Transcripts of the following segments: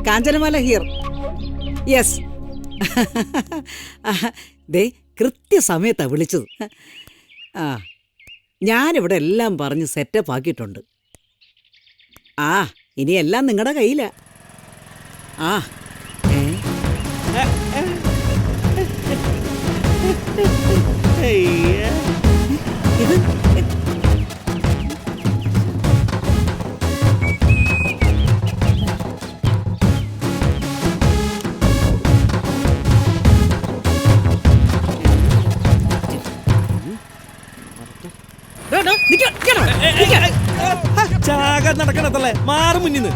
Kanchanamala here. Yes. ദേ കൃത്യസമയത്താ വിളിച്ചത്. ആ ഞാനിവിടെ എല്ലാം പറഞ്ഞ് സെറ്റപ്പ് ആക്കിയിട്ടുണ്ട്. ആ ഇനി എല്ലാം നിങ്ങളുടെ കയ്യിലാ. ആ ഇത് നടക്കണത്തല്ലേ മാറി മുന്നിന്ന്.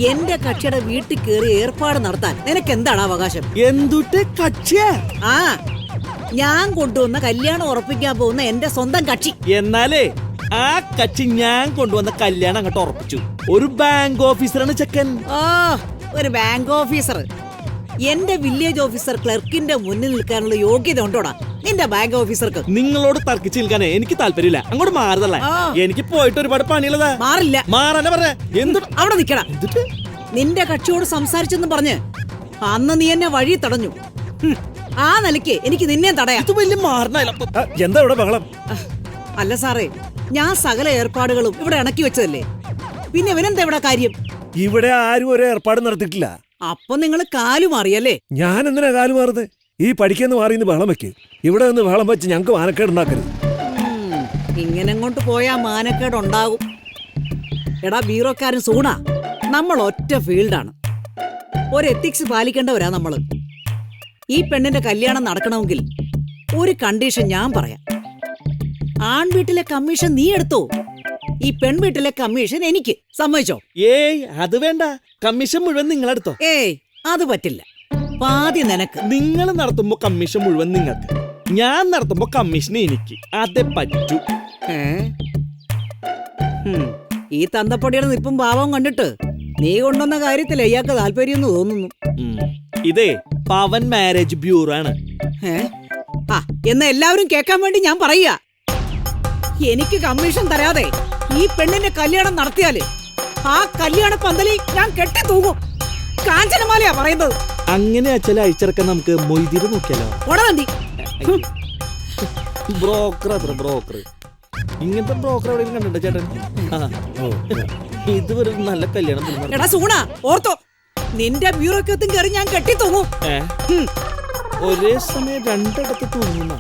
എന്റെ കക്ഷിയുടെ വീട്ടിൽ കയറി ഏർപ്പാട് നടത്താൻ നിനക്ക് എന്താണ് അവകാശം? എന്തുട്ട് കക്ഷിയാ? ആ ഞാൻ കൊണ്ടുവന്ന കല്യാണം ഉറപ്പിക്കാൻ പോകുന്ന എന്റെ സ്വന്തം കക്ഷി. എന്നാലേ ആ കക്ഷി ഞാൻ കൊണ്ടുവന്ന കല്യാണം അങ്ങോട്ട് ഉറപ്പിച്ചു. ഒരു ബാങ്ക് ഓഫീസറാണ് ചെക്കൻ. ഓ ഒരു ബാങ്ക് ഓഫീസർ. എന്റെ വില്ലേജ് ഓഫീസർ ക്ലർക്കിന്റെ മുന്നിൽ നിൽക്കാനുള്ള യോഗ്യത ഉണ്ടോടാ നിന്റെ ബാങ്ക് ഓഫീസർക്ക്? നിങ്ങളോട് തർക്കിച്ച് നിൽക്കാനേ എനിക്ക് താല്പര്യമില്ല. അങ്ങോട്ട് മാറുതല്ലേ. എനിക്ക് പോയിട്ട് ഒരുപാട് പണിയുള്ളതാ. മാറില്ല. മാറാനെ പറഞ്ഞ എന്ത് അവിടെ നിക്കണം. നിന്റെ കക്ഷിയോട് സംസാരിച്ചെന്ന് പറഞ്ഞ് അന്ന് നീ എന്നെ വഴി തടഞ്ഞു. ആ നിലയ്ക്ക് എനിക്ക് നിന്നെ തടയാം. ഇത് വലിയ മാറണ എന്താ ഇവിടെ ബഹളം? അല്ല സാറേ, ഞാൻ സകല ഏർപ്പാടുകളും ഇവിടെ ഇണക്കി വെച്ചതല്ലേ, പിന്നെ ഇവനെന്താ ഇവിടെ കാര്യം? ഇവിടെ ആരും ഒരു ഏർപ്പാട് നടത്തിയിട്ടില്ല. അപ്പൊ നിങ്ങള് കാലു മാറിയല്ലേ? ഞാൻ എന്തിനാ കാലു മാറുന്നത്? ഈ പഠിക്കുന്ന മാറിന്ന് ബഹളം വെക്ക്. ഇവിടെ നിന്ന് ബഹളം വെച്ച് ഞങ്ങക്ക് മാനക്കേട് ഉണ്ടാക്കരുത്. ഇങ്ങനെ കൊണ്ട് പോയാ മാനക്കേട് ഉണ്ടാകും. എടാ ബീറോക്കാരൻ സൂണ, നമ്മൾ ഒറ്റ ഫീൽഡാണ്. ഒരു എത്തിക്സ് പാലിക്കേണ്ടവരാ നമ്മള്. ഈ പെണ്ണിന്റെ കല്യാണം നടക്കണമെങ്കിൽ ഒരു കണ്ടീഷൻ ഞാൻ പറയാം. ആൺവീട്ടിലെ കമ്മീഷൻ നീ എടുത്തോ, ഈ പെൺവീട്ടിലെ കമ്മീഷൻ എനിക്ക്. സമ്മതിച്ചോ? ഏയ് അത് വേണ്ട, കമ്മീഷൻ മുഴുവൻ നിങ്ങളെടുത്തോ. ഏയ് അത് പറ്റില്ല. പാതി നിനക്ക്. നിങ്ങൾ നടത്തുമ്പോ കമ്മീഷൻ മുഴുവൻ നിങ്ങൾക്ക്, ഞാൻ നടത്തുമ്പോ കമ്മീഷൻ എനിക്ക്. അതേ പറ്റൂ. ഈ തന്തപ്പൊടിയുടെ നിപ്പും ഭാവവും കണ്ടിട്ട് നീ കൊണ്ടുവന്ന കാര്യത്തിൽ അയാൾക്ക് താല്പര്യം തോന്നുന്നു. ഇതേ പവൻ മാരേജ് ബ്യൂറോ ആണ്. ആ എന്ന് എല്ലാവരും കേൾക്കാൻ വേണ്ടി ഞാൻ പറയുക, എനിക്ക് കമ്മീഷൻ തരാതെ ഈ പെണ്ണിന്റെ കല്യാണം നടത്തിയാല് ആ കല്യാണ പന്തലിൽ ഞാൻ കെട്ടി തൂങ്ങും. കാഞ്ചനമാലയാ പറയുന്നത്. അങ്ങനെ ചില അയച്ചിറക്കാൻ നമുക്ക് മൊയ്തീര് നോക്കിയാലോ? ഉടനടി ബ്രോക്കർ അത്ര ബ്രോക്കർ. ഇങ്ങനത്തെ ബ്രോക്കർ എവിടെയും കണ്ടിട്ടോ ചേട്ടൻ? ഇതുവരെ നല്ല കല്യാണം. എടാ സൂണ ഓർത്തോ, നിന്റെ ബ്യൂറോക്കത്തും കയറി ഞാൻ കെട്ടി തൂങ്ങും. ഒരേ സമയം രണ്ടിടത്ത് തൂങ്ങുന്ന